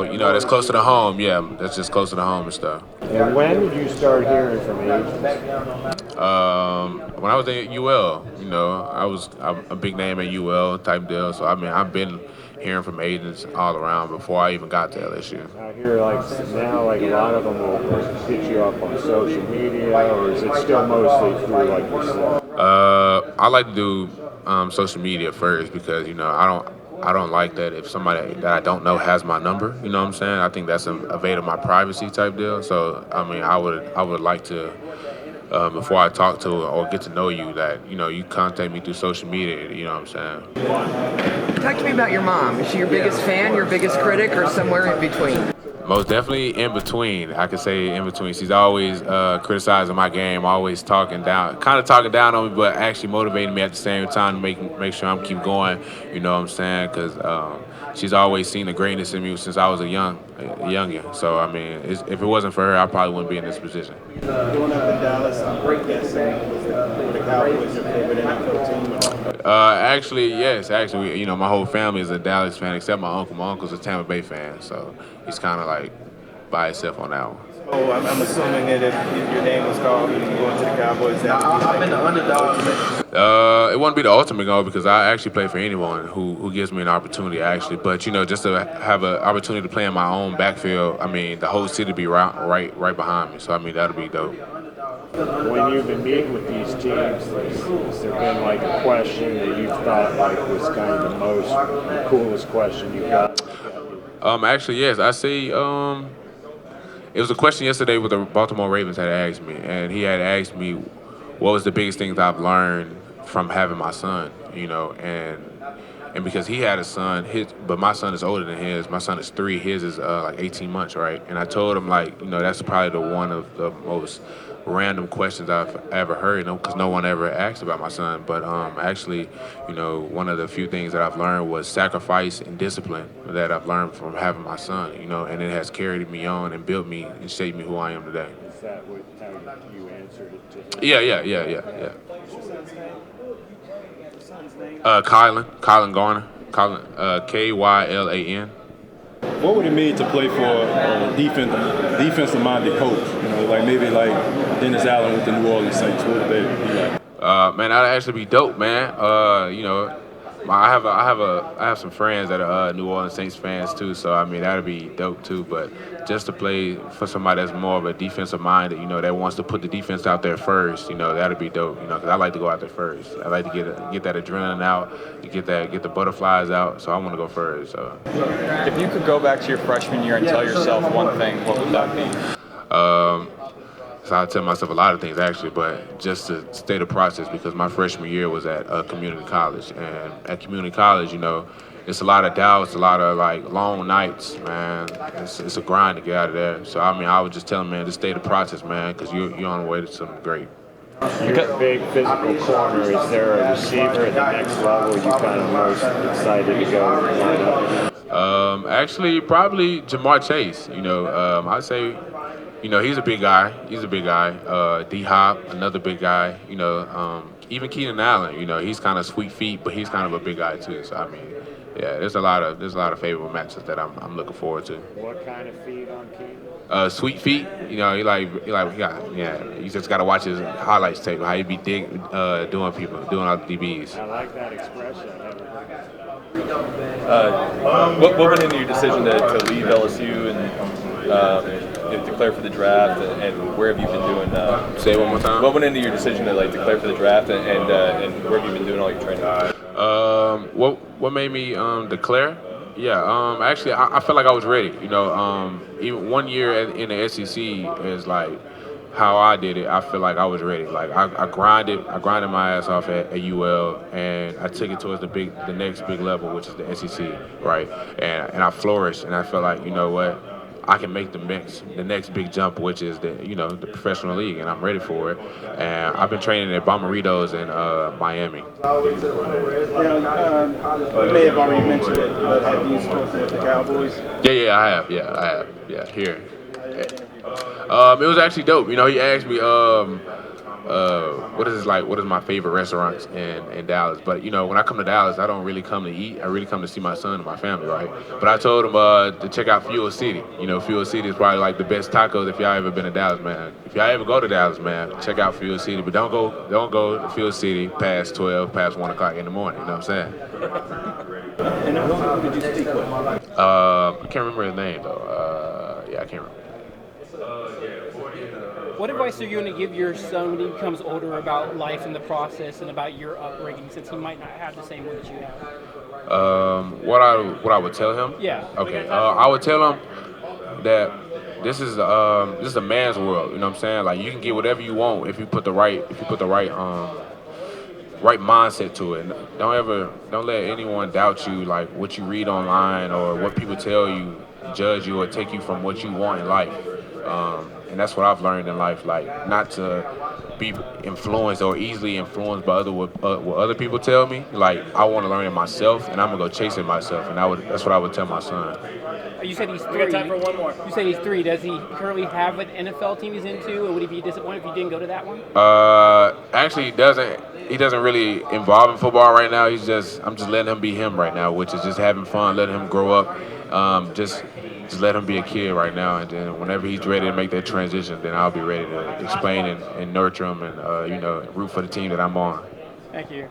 that's close to the home. Yeah, that's just close to the home and stuff. And when did you start hearing from agents? When I was at UL, I'm a big name at UL type deal. So I mean, I've been hearing from agents all around before I even got to LSU. I hear now a lot of them will hit you up on social media, or is it still mostly through yourself? I like to do social media first because I don't like that if somebody that I don't know has my number. You know what I'm saying? I think that's a evade of my privacy type deal. So I mean, I would like to before I talk to or get to know you that you contact me through social media. You know what I'm saying? Talk to me about your mom. Is she your biggest fan, your biggest critic, or somewhere in between? Most definitely in between. I could say in between. She's always criticizing my game, always talking down on me, but actually motivating me at the same time to make sure I'm keep going. You know what I'm saying? Because she's always seen the greatness in me since I was a youngin. So I mean, if it wasn't for her, I probably wouldn't be in this position. Growing up in Dallas, I'm guessing was the Cowboys your favorite NFL team? Actually, yes. Actually, my whole family is a Dallas fan except my uncle. My uncle's a Tampa Bay fan, so he's kind of like by himself on that one. Oh, I'm assuming that if your name was called and you go into the Cowboys, that would be like the underdog. It wouldn't be the ultimate goal because I actually play for anyone who gives me an opportunity, actually. But just to have an opportunity to play in my own backfield, I mean, the whole city be right behind me. So I mean, that'll be dope. When you've been meeting with these teams, has there been a question that you thought was kind of the coolest question you got? Actually, yes. I see. It was a question yesterday with the Baltimore Ravens had asked me, and he had asked me what was the biggest thing that I've learned from having my son, and because he had a son, but my son is older than his. My son is 3. His is 18 months, right? And I told him that's probably one of the most random questions I've ever heard, because no one ever asked about my son. But actually, one of the few things that I've learned was sacrifice and discipline that I've learned from having my son, and it has carried me on and built me and shaped me who I am today. Is that how you answered it to him? Yeah. Kylan Garner, Kylan. What would it mean to play for a defensive-minded coach? Maybe Dennis Allen with the New Orleans Saints. What would that be like? Man, that'd actually be dope, man. I have some friends that are New Orleans Saints fans too, so I mean that'd be dope too. But just to play for somebody that's more of a defensive minded, that wants to put the defense out there first, that'd be dope. Because I like to go out there first. I like to get that adrenaline out, get the butterflies out. So I want to go first. So if you could go back to your freshman year and tell yourself one thing, what would that be? So I tell myself a lot of things actually, but just to stay the process, because my freshman year was at community college, and at community college, it's a lot of doubts, a lot of long nights, man. It's a grind to get out of there. So I mean, I would just tell them, man, just stay the process, man, because you're on the way to something great. You're a big physical corner. Is there a receiver at the next level you kind of most excited to go line up? Actually, probably Jamar Chase. I'd say. He's a big guy. D-Hop, another big guy. Even Keenan Allen. He's kind of sweet feet, but he's kind of a big guy too. So I mean, yeah, there's a lot of favorable matches that I'm looking forward to. What kind of feet on Keenan? Sweet feet. He just got to watch his highlights tape. How he be doing all the DBs. I like that expression. I never heard What went into your decision to leave LSU and declare for the draft, and where have you been doing? Say it one more time. What went into your decision to declare for the draft, and where have you been doing all your training? What made me declare? Yeah, actually, I felt like I was ready. Even 1 year in the SEC is how I did it. I feel like I was ready. I grinded my ass off at UL, and I took it towards the next big level, which is the SEC, right? And I flourished, and I felt like, what? I can make the next big jump, which is the professional league, and I'm ready for it. And I've been training at Bomberitos in Miami. You may have already mentioned it, but have you spoken with the Cowboys? Yeah, I have. Yeah, here. It was actually dope. He asked me what is my favorite restaurants in Dallas. But when I come to Dallas, I don't really come to eat. I really come to see my son and my family, right? But I told him to check out Fuel City. Fuel City is probably like the best tacos if y'all ever been to Dallas, man. If y'all ever go to Dallas, man, check out Fuel City. But don't go to Fuel City past 12, past 1 o'clock in the morning. You know what I'm saying? And who did you speak with? I can't remember his name though. Yeah, I can't remember. What advice are you going to give your son when he becomes older about life and the process and about your upbringing, since he might not have the same one that you have? What I would tell him? Yeah. Okay. I would tell him that this is a man's world. You know what I'm saying? Like, you can get whatever you want if you put the right right mindset to it. Don't let anyone doubt you, like what you read online or what people tell you, judge you or take you from what you want in life. And that's what I've learned in life, like not to be influenced or easily influenced by what other people tell me. Like, I want to learn it myself, and I'm gonna go chase it myself. And that's what I would tell my son. You said he's 3. We got time for one more. You said he's 3. Does he currently have an NFL team he's into, and would he be disappointed if he didn't go to that one? Actually, he doesn't really involve in football right now. I'm just letting him be him right now, which is just having fun, letting him grow up. Just let him be a kid right now, and then whenever he's ready to make that transition, then I'll be ready to explain and nurture him and root for the team that I'm on. Thank you.